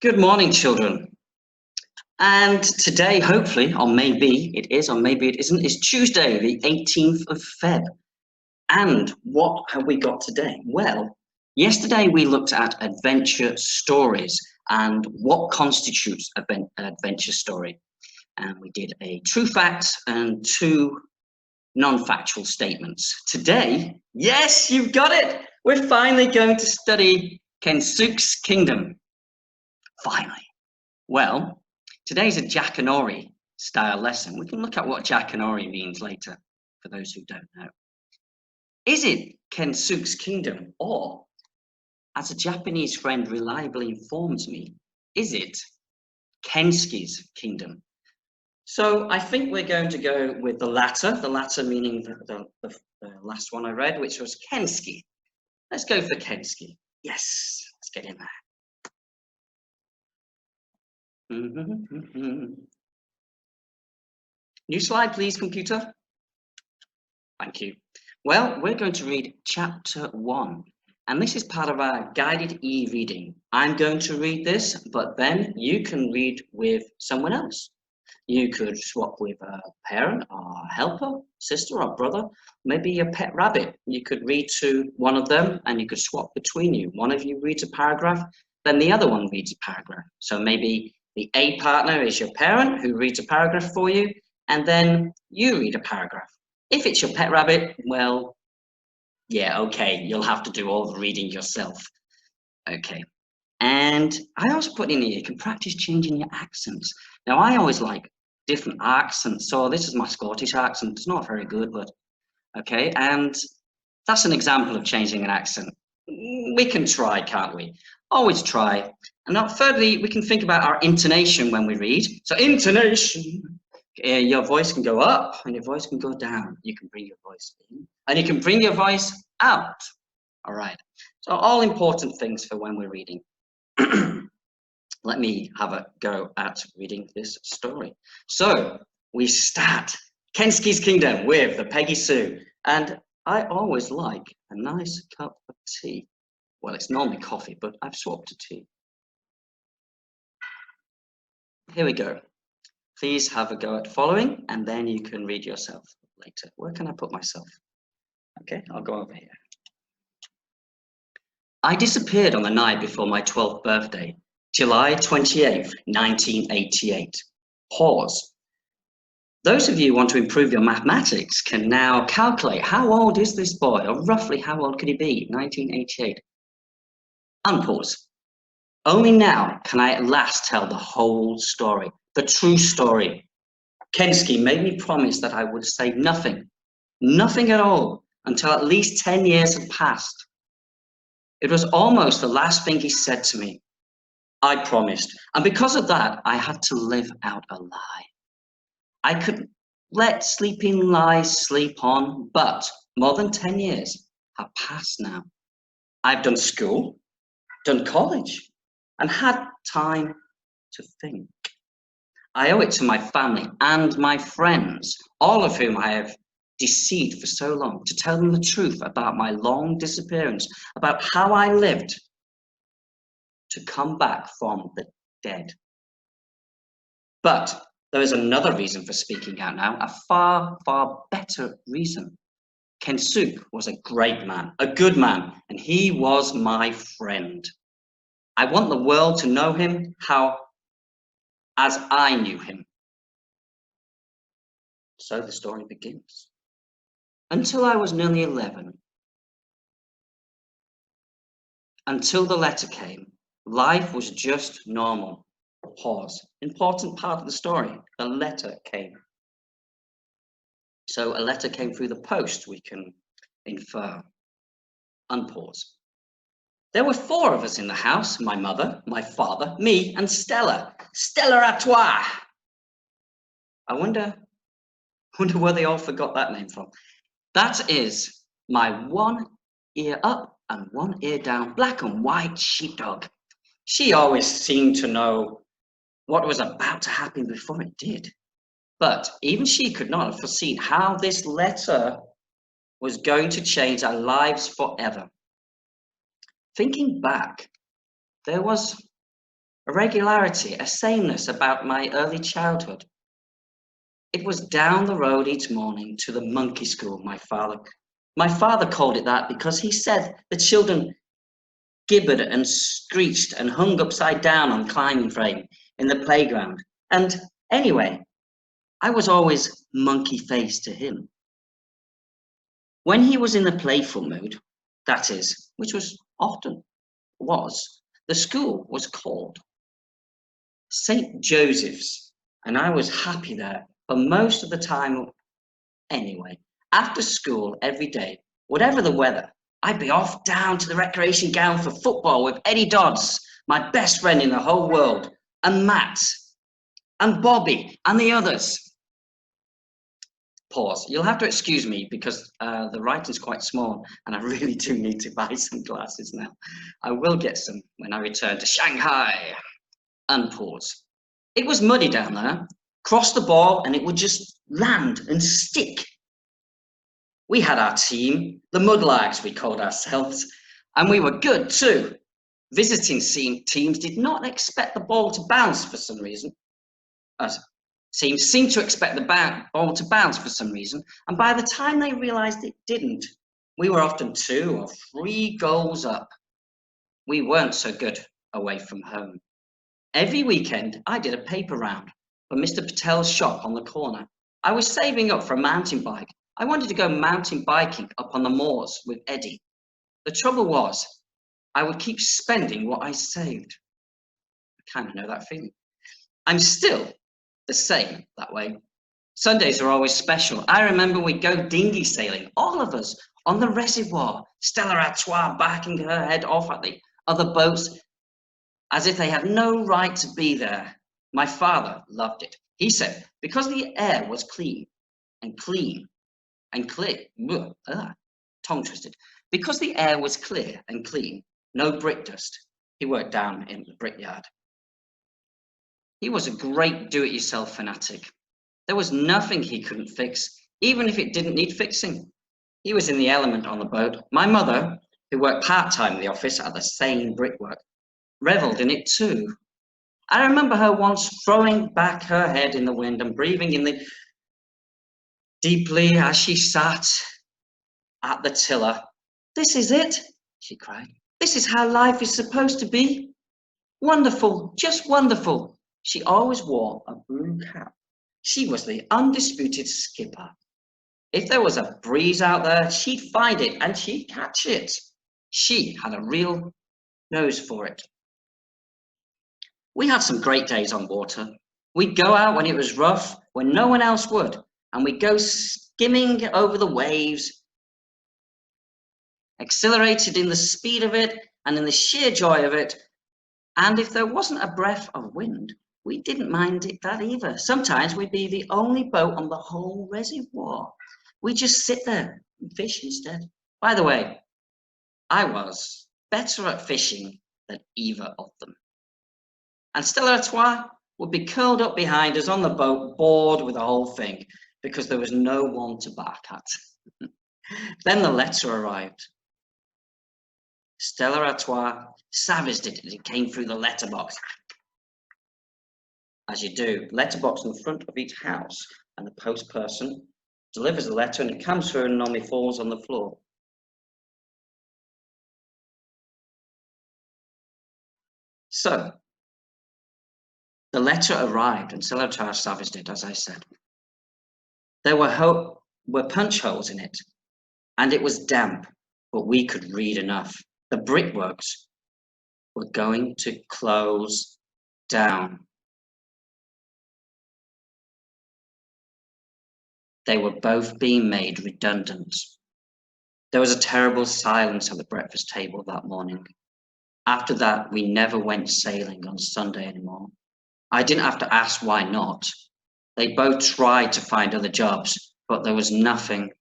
Good morning, children. And today, hopefully, or maybe it is, or maybe it isn't, is Tuesday, the 18th of Feb. And what have we got today? Well, yesterday we looked at adventure stories and what constitutes an adventure story. And we did a true fact and two non-factual statements. Today, yes, you've got it. We're finally going to study Kensukes Kingdom. Finally. Well, today's a Jackanory style lesson. We can look at what Jackanory means later, for those who don't know. Is it Kensukes Kingdom, or, as a Japanese friend reliably informs me, is it Kensukes Kingdom? So I think we're going to go with the latter meaning the last one I read, which was Kensuke. Let's go for Kensuke. Yes, let's get in there. New slide, please, computer. Thank you. Well, we're going to read chapter 1, and this is part of our guided e-reading. I'm going to read this, but then you can read with someone else. You could swap with a parent or helper, sister or brother, maybe your pet rabbit. You could read to one of them and you could swap between you. One of you reads a paragraph, then the other one reads a paragraph. So maybe the A partner is your parent who reads a paragraph for you, and then you read a paragraph. If it's your pet rabbit, well, yeah, okay, you'll have to do all the reading yourself. Okay. And I also put in here, you can practice changing your accents. Now, I always like different accents. So this is my Scottish accent. It's not very good, but okay. And that's an example of changing an accent. We can try, can't we? Always try. And now, thirdly, we can think about our intonation when we read. So intonation, your voice can go up and your voice can go down. You can bring your voice in and you can bring your voice out. All right. So all important things for when we're reading. Let me have a go at reading this story. So we start Kensukes Kingdom with the Peggy Sue. And I always like a nice cup of tea. Well, it's normally coffee, but I've swapped to tea. Here we go. Please have a go at following, and then you can read yourself later. Where can I put myself? Okay, I'll go over here. I disappeared on the night before my 12th birthday, July 28th, 1988. Pause. Those of you who want to improve your mathematics can now calculate how old is this boy, or roughly how old could he be, 1988. Unpause. Only now can I at last tell the whole story, the true story. Kensuke made me promise that I would say nothing at all, until at least 10 years had passed. It was almost the last thing he said to me. I promised, and because of that, I had to live out a lie. I could let sleeping lies sleep on, but more than 10 years have passed now. I've done school, done college, and had time to think. I owe it to my family and my friends, all of whom I have deceived for so long, to tell them the truth about my long disappearance, about how I lived to come back from the dead. But there is another reason for speaking out now, a far, far better reason. Kensuke was a great man, a good man, and he was my friend. I want the world to know him as I knew him. So the story begins. Until I was nearly 11, until the letter came, life was just normal. Pause. Important part of the story. A letter came. So a letter came through the post, we can infer. Unpause. There were 4 of us in the house, my mother, my father, me, and Stella. Stella à toi. I wonder where they all forgot that name from. That is my one ear up and one ear down, black and white sheepdog. She always seemed to know what was about to happen before it did. But even she could not have foreseen how this letter was going to change our lives forever. Thinking back, there was a regularity, a sameness about my early childhood. It was down the road each morning to the monkey school, my father called it that because he said the children gibbered and screeched and hung upside down on climbing frame in the playground. And anyway, I was always monkey-faced to him. When he was in the playful mood, that is, which was often was, the school was called St. Joseph's, and I was happy there for most of the time anyway. After school every day, whatever the weather, I'd be off down to the recreation ground for football with Eddie Dodds, my best friend in the whole world, and Matt, and Bobby, and the others. Pause. You'll have to excuse me because the writing's quite small and I really do need to buy some glasses now. I will get some when I return to Shanghai. Unpause. It was muddy down there. Cross the ball and it would just land and stick. We had our team, the Mudlarks we called ourselves, and we were good too. Visiting teams did not expect the ball to bounce for some reason. Teams seemed to expect the ball to bounce for some reason, and by the time they realised it didn't, we were often 2 or 3 goals up. We weren't so good away from home. Every weekend, I did a paper round for Mr. Patel's shop on the corner. I was saving up for a mountain bike. I wanted to go mountain biking up on the moors with Eddie. The trouble was, I would keep spending what I saved. I kind of know that feeling. I'm still the same that way. Sundays are always special. I remember we'd go dinghy sailing, all of us, on the reservoir, Stella Artois backing her head off at the other boats as if they had no right to be there. My father loved it. He said, because the air was clean and clear, tongue twisted. Because the air was clear and clean, no brick dust. He worked down in the brickyard. He was a great do-it-yourself fanatic. There was nothing he couldn't fix, even if it didn't need fixing. He was in the element on the boat. My mother, who worked part-time in the office at the same brickwork, revelled in it too. I remember her once throwing back her head in the wind and breathing in deeply as she sat at the tiller. This is it, she cried. This is how life is supposed to be. Wonderful, just wonderful. She always wore a blue cap. She was the undisputed skipper. If there was a breeze out there, she'd find it and she'd catch it. She had a real nose for it. We had some great days on water. We'd go out when it was rough, when no one else would, and we'd go skimming over the waves, exhilarated in the speed of it and in the sheer joy of it. And if there wasn't a breath of wind, we didn't mind that either. Sometimes we'd be the only boat on the whole reservoir. We'd just sit there and fish instead. By the way, I was better at fishing than either of them. And Stella Artois would be curled up behind us on the boat, bored with the whole thing, because there was no one to bark at. Then the letter arrived. Stella Artois savaged it as it came through the letterbox. As you do, letterbox in the front of each house, and the post person delivers the letter and it comes through and normally falls on the floor. So, the letter arrived and Stella Artois savaged it, as I said. There were punch holes in it, and it was damp, but we could read enough. The brickworks were going to close down. They were both being made redundant. There was a terrible silence at the breakfast table that morning. After that, we never went sailing on Sunday anymore. I didn't have to ask why not. They both tried to find other jobs, but there was nothing.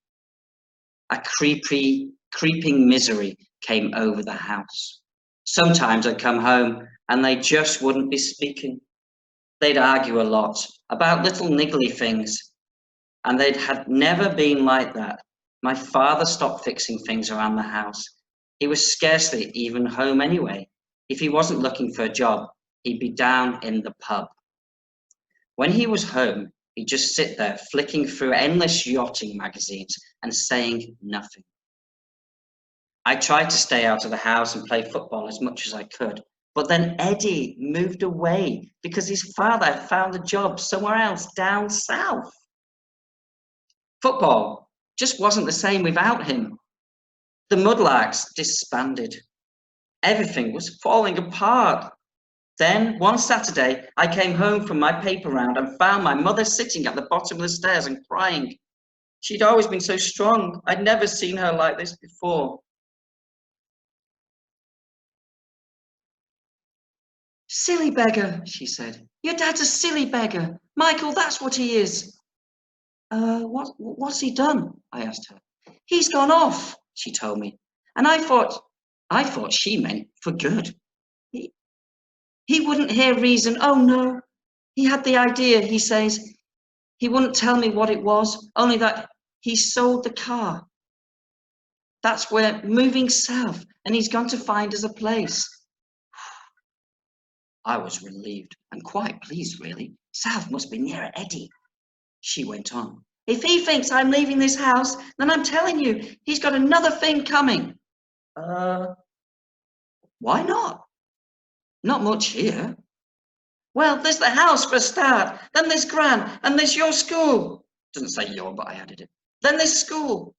A creeping misery came over the house. Sometimes I'd come home and they just wouldn't be speaking. They'd argue a lot about little niggly things, and they'd had never been like that. My father stopped fixing things around the house. He was scarcely even home anyway. If he wasn't looking for a job, he'd be down in the pub. When he was home, he'd just sit there flicking through endless yachting magazines and saying nothing. I tried to stay out of the house and play football as much as I could, but then Eddie moved away because his father had found a job somewhere else down south. Football just wasn't the same without him. The Mudlarks disbanded. Everything was falling apart. Then, one Saturday, I came home from my paper round and found my mother sitting at the bottom of the stairs and crying. She'd always been so strong. I'd never seen her like this before. Silly beggar, she said. Your dad's a silly beggar. Michael, that's what he is. What's he done? I asked her. He's gone off, she told me. And I thought she meant for good. He wouldn't hear reason. Oh no. He had the idea, he says. He wouldn't tell me what it was, only that he sold the car. That's where moving south, and he's gone to find us a place. I was relieved and quite pleased, really. South must be nearer Eddie. She went on. If he thinks I'm leaving this house, then I'm telling you, he's got another thing coming. Why not? Not much here. Well, there's the house for a start. Then there's Gran, and there's your school. Doesn't say your, but I added it. Then there's school.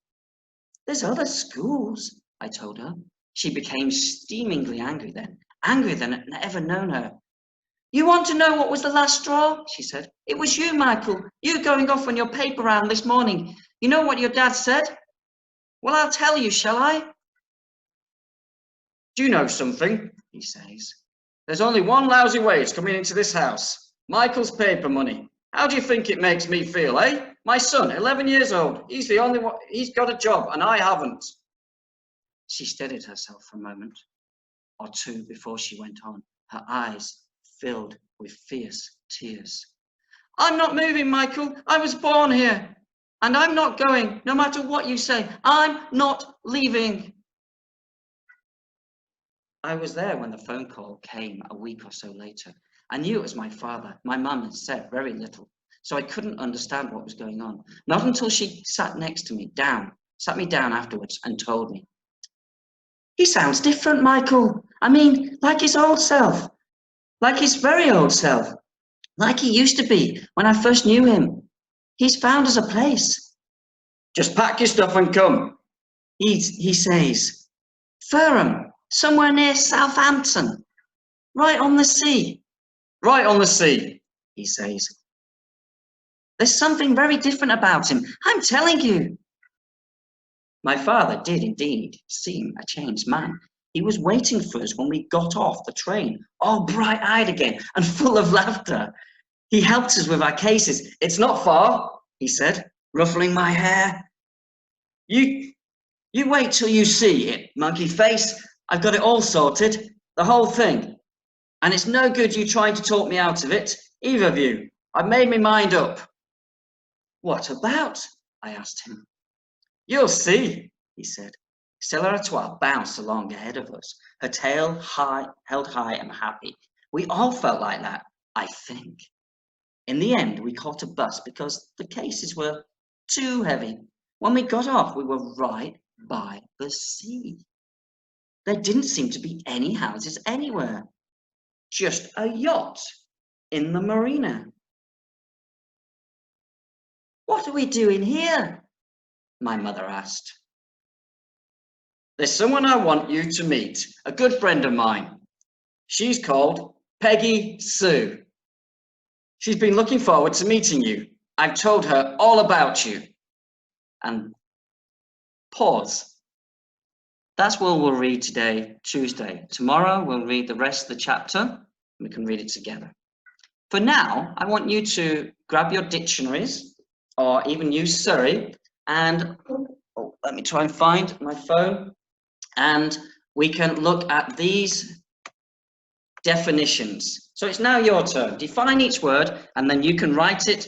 There's other schools, I told her. She became steamingly angry then, angrier than I'd ever known her. You want to know what was the last straw? She said. It was you, Michael. You going off on your paper round this morning. You know what your dad said? Well, I'll tell you, shall I? Do you know something? He says. There's only one lousy wage coming into this house. Michael's paper money. How do you think it makes me feel, eh? My son, 11 years old. He's the only one. He's got a job, and I haven't. She steadied herself for a moment or two before she went on, her eyes filled with fierce tears. I'm not moving, Michael. I was born here. And I'm not going, no matter what you say. I'm not leaving. I was there when the phone call came a week or so later. I knew it was my father. My mum had said very little, so I couldn't understand what was going on. Not until she sat me down afterwards and told me. He sounds different, Michael. I mean, like his old self. Like his very old self. Like he used to be when I first knew him. He's found us a place. Just pack your stuff and come. He says, Ferrum, somewhere near Southampton. Right on the sea. Right on the sea, he says. There's something very different about him. I'm telling you. My father did indeed seem a changed man. He was waiting for us when we got off the train, all bright-eyed again and full of laughter. He helped us with our cases. It's not far, he said, ruffling my hair. You wait till you see it, monkey face. I've got it all sorted, the whole thing. And it's no good you trying to talk me out of it, either of you. I've made my mind up. What about? I asked him. You'll see, he said. Stella Artois bounced along ahead of us, her tail held high and happy. We all felt like that, I think. In the end, we caught a bus because the cases were too heavy. When we got off, we were right by the sea. There didn't seem to be any houses anywhere, just a yacht in the marina. What are we doing here? My mother asked. There's someone I want you to meet, a good friend of mine. She's called Peggy Sue. She's been looking forward to meeting you. I've told her all about you. And pause. That's what we'll read today, Tuesday. Tomorrow we'll read the rest of the chapter. We can read it together. For now, I want you to grab your dictionaries or even use Surrey and let me try and find my phone. And we can look at these definitions. So it's now your turn. Define each word and then you can write it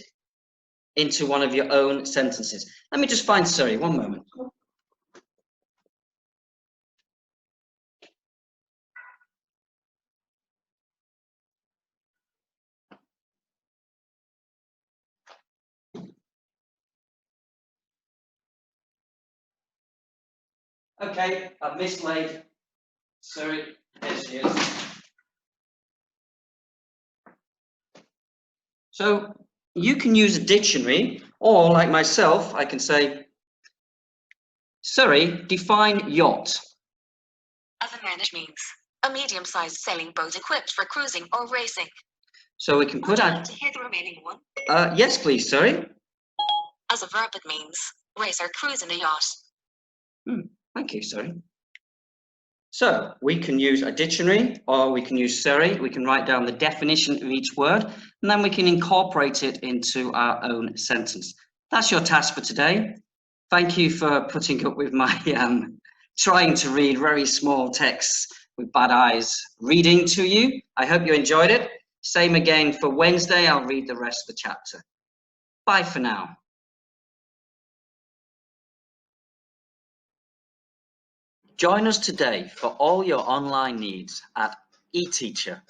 into one of your own sentences. Let me just find Surrey, one moment. Okay, I've mislaid. Sorry, there she is. So you can use a dictionary, or like myself, I can say, Surrey, define yacht. As a manage means a medium-sized sailing boat equipped for cruising or racing. So we can put Would you our... like to hear the remaining one? Yes, please, Surrey. As a verb, it means race or cruise in a yacht. Thank you, Surrey. So we can use a dictionary, or we can use Surrey. We can write down the definition of each word, and then we can incorporate it into our own sentence. That's your task for today. Thank you for putting up with my trying to read very small texts with bad eyes reading to you. I hope you enjoyed it. Same again for Wednesday. I'll read the rest of the chapter. Bye for now. Join us today for all your online needs at eTeacher.